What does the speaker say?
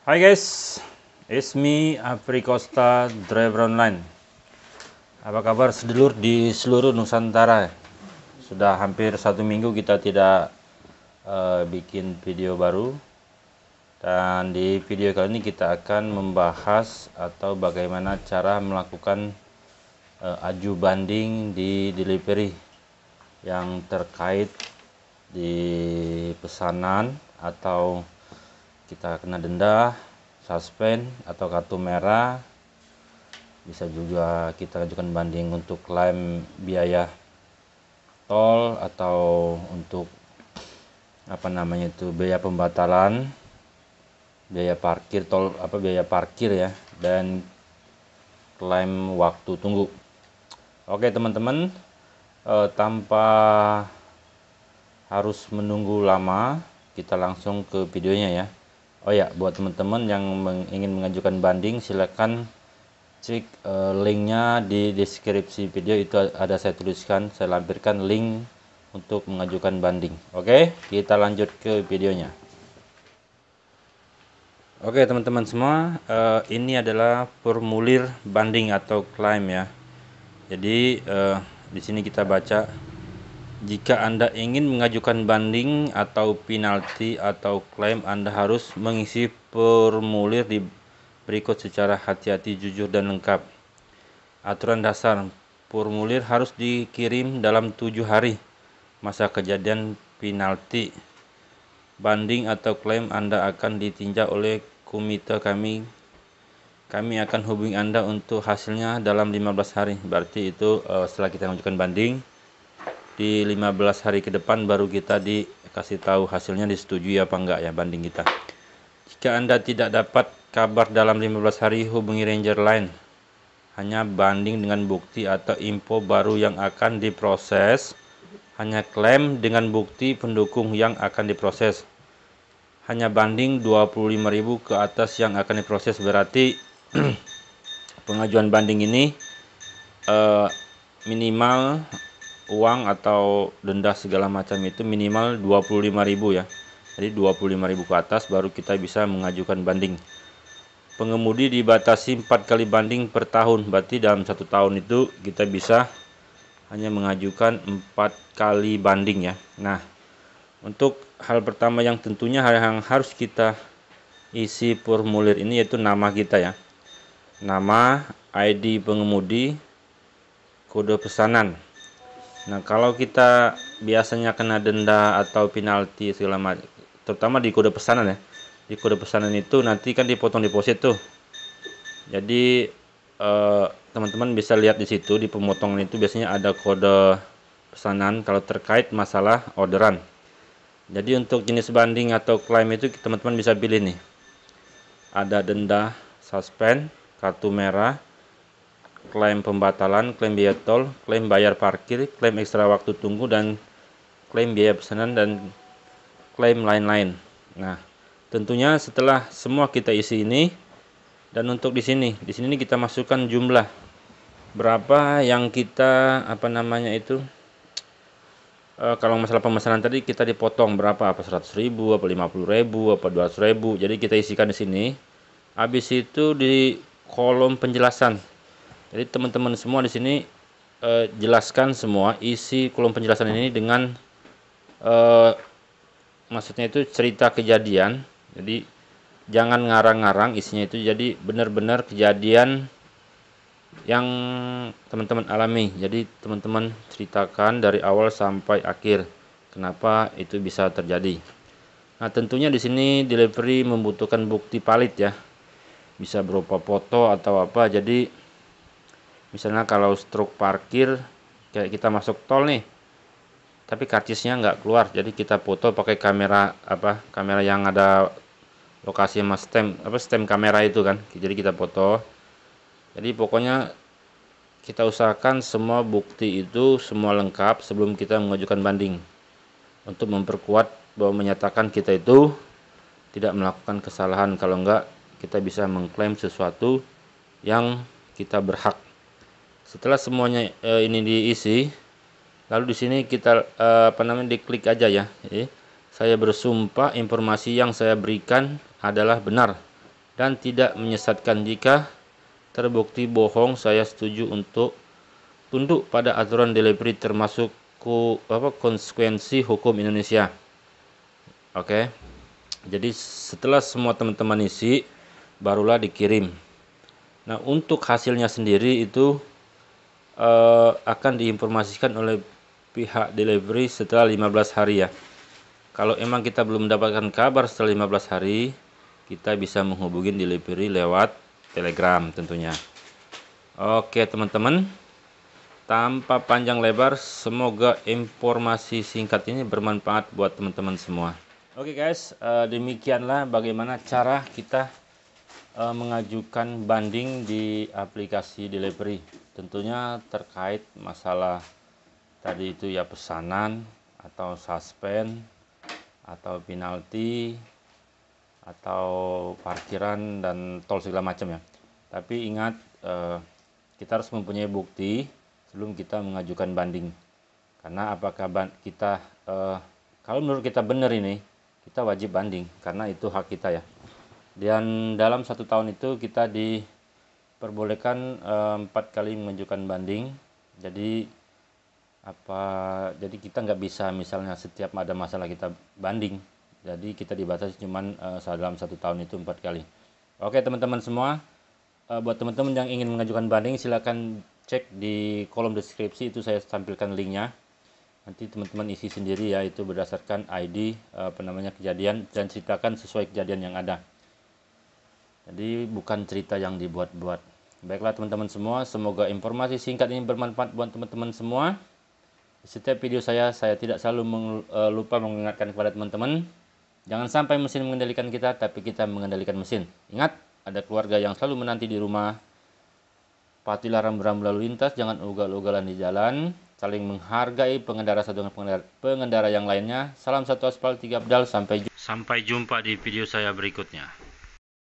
Hi guys, it's me Apri Costa Driver Online. Apa kabar sedulur di seluruh Nusantara? Sudah hampir 1 minggu kita tidak bikin video baru. Dan di video kali ini kita akan membahas atau bagaimana cara melakukan aju banding di delivery yang terkait di pesanan atau kita kena denda, suspend atau kartu merah. Bisa juga kita ajukan banding untuk klaim biaya tol atau untuk biaya pembatalan, biaya parkir tol, biaya parkir ya, dan klaim waktu tunggu. Oke teman-teman, tanpa harus menunggu lama, kita langsung ke videonya ya. Oh ya, buat teman-teman yang ingin mengajukan banding, silakan cek linknya di deskripsi video. Itu ada saya tuliskan, saya lampirkan link untuk mengajukan banding. Oke, kita lanjut ke videonya. Oke teman-teman semua, ini adalah formulir banding atau klaim ya. Jadi di sini kita baca, jika Anda ingin mengajukan banding atau penalti atau klaim, Anda harus mengisi formulir di berikut secara hati-hati, jujur, dan lengkap. Aturan dasar: formulir harus dikirim dalam 7 hari masa kejadian penalti. Banding atau klaim Anda akan ditinjau oleh komite kami. Kami akan hubungi Anda untuk hasilnya dalam 15 hari. Berarti itu setelah kita mengajukan banding, di 15 hari ke depan baru kita dikasih tahu hasilnya disetujui apa enggak ya banding kita. Jika Anda tidak dapat kabar dalam 15 hari, hubungi ranger lain. Hanya banding dengan bukti atau info baru yang akan diproses. Hanya klaim dengan bukti pendukung yang akan diproses. Hanya banding 25.000 ke atas yang akan diproses. Berarti pengajuan banding ini minimal uang atau denda segala macam itu minimal 25.000 ya. Jadi 25.000 ke atas baru kita bisa mengajukan banding. Pengemudi dibatasi 4 kali banding per tahun. Berarti dalam 1 tahun itu kita bisa hanya mengajukan 4 kali banding ya. Nah, untuk hal pertama yang tentunya yang harus kita isi formulir ini yaitu nama kita ya. Nama, ID pengemudi, kode pesanan. Nah, kalau kita biasanya kena denda atau penalti segala macam, terutama di kode pesanan ya. Di kode pesanan itu nanti kan dipotong deposit tuh. Jadi teman-teman bisa lihat di situ di pemotongan itu biasanya ada kode pesanan kalau terkait masalah orderan. Jadi untuk jenis banding atau klaim itu teman-teman bisa pilih nih. Ada denda, suspend, kartu merah, klaim pembatalan, klaim biaya tol, klaim bayar parkir, klaim ekstra waktu tunggu, dan klaim biaya pesanan, dan klaim lain-lain. Nah, tentunya setelah semua kita isi ini, dan untuk di sini kita masukkan jumlah berapa yang kita kalau masalah pemesanan tadi kita dipotong berapa, apa 100.000, apa 50.000, apa 200.000. Jadi kita isikan di sini. Habis itu di kolom penjelasan. Jadi teman-teman semua di sini jelaskan semua isi kolom penjelasan ini dengan maksudnya itu cerita kejadian. Jadi jangan ngarang-ngarang isinya itu, jadi benar-benar kejadian yang teman-teman alami. Jadi teman-teman ceritakan dari awal sampai akhir kenapa itu bisa terjadi. Nah, tentunya di sini delivery membutuhkan bukti valid ya. Bisa berupa foto atau apa. Jadi misalnya kalau struk parkir, kayak kita masuk tol nih, tapi karcisnya nggak keluar, jadi kita foto pakai kamera kamera yang ada lokasi sama stem kamera itu kan. Jadi kita foto. Jadi pokoknya kita usahakan semua bukti itu semua lengkap sebelum kita mengajukan banding, untuk memperkuat bahwa menyatakan kita itu tidak melakukan kesalahan. Kalau enggak, kita bisa mengklaim sesuatu yang kita berhak. Setelah semuanya ini diisi, lalu di sini kita diklik aja ya. Jadi, saya bersumpah informasi yang saya berikan adalah benar dan tidak menyesatkan. Jika terbukti bohong, saya setuju untuk tunduk pada aturan delivery termasuk konsekuensi hukum Indonesia. Oke. Jadi setelah semua teman-teman isi, barulah dikirim. Nah, untuk hasilnya sendiri itu akan diinformasikan oleh pihak delivery setelah 15 hari ya. Kalau emang kita belum mendapatkan kabar setelah 15 hari, kita bisa menghubungi delivery lewat Telegram tentunya. Oke teman-teman, tanpa panjang lebar, semoga informasi singkat ini bermanfaat buat teman-teman semua. Oke guys, demikianlah bagaimana cara kita mengajukan banding di aplikasi delivery. Tentunya terkait masalah tadi itu ya, pesanan atau suspend atau penalti atau parkiran dan tol segala macam ya. Tapi ingat, kita harus mempunyai bukti sebelum kita mengajukan banding. Karena apakah kita kalau menurut kita benar ini, kita wajib banding karena itu hak kita ya. Dan dalam 1 tahun itu kita diperbolehkan 4 kali mengajukan banding. Jadi kita nggak bisa misalnya setiap ada masalah kita banding. Jadi kita dibatasi cuman dalam 1 tahun itu 4 kali. Oke teman-teman semua, buat teman-teman yang ingin mengajukan banding silakan cek di kolom deskripsi, itu saya tampilkan linknya. Nanti teman-teman isi sendiri ya, itu berdasarkan ID kejadian dan ceritakan sesuai kejadian yang ada. Jadi bukan cerita yang dibuat-buat. Baiklah teman-teman semua, semoga informasi singkat ini bermanfaat buat teman-teman semua. Setiap video saya tidak selalu lupa mengingatkan kepada teman-teman, jangan sampai mesin mengendalikan kita, tapi kita mengendalikan mesin. Ingat, ada keluarga yang selalu menanti di rumah. Patuhilah rambu-rambu lalu lintas, jangan ugal-ugalan di jalan, saling menghargai pengendara satu dengan pengendara yang lainnya. Salam satu aspal, 3 pedal, sampai jumpa di video saya berikutnya.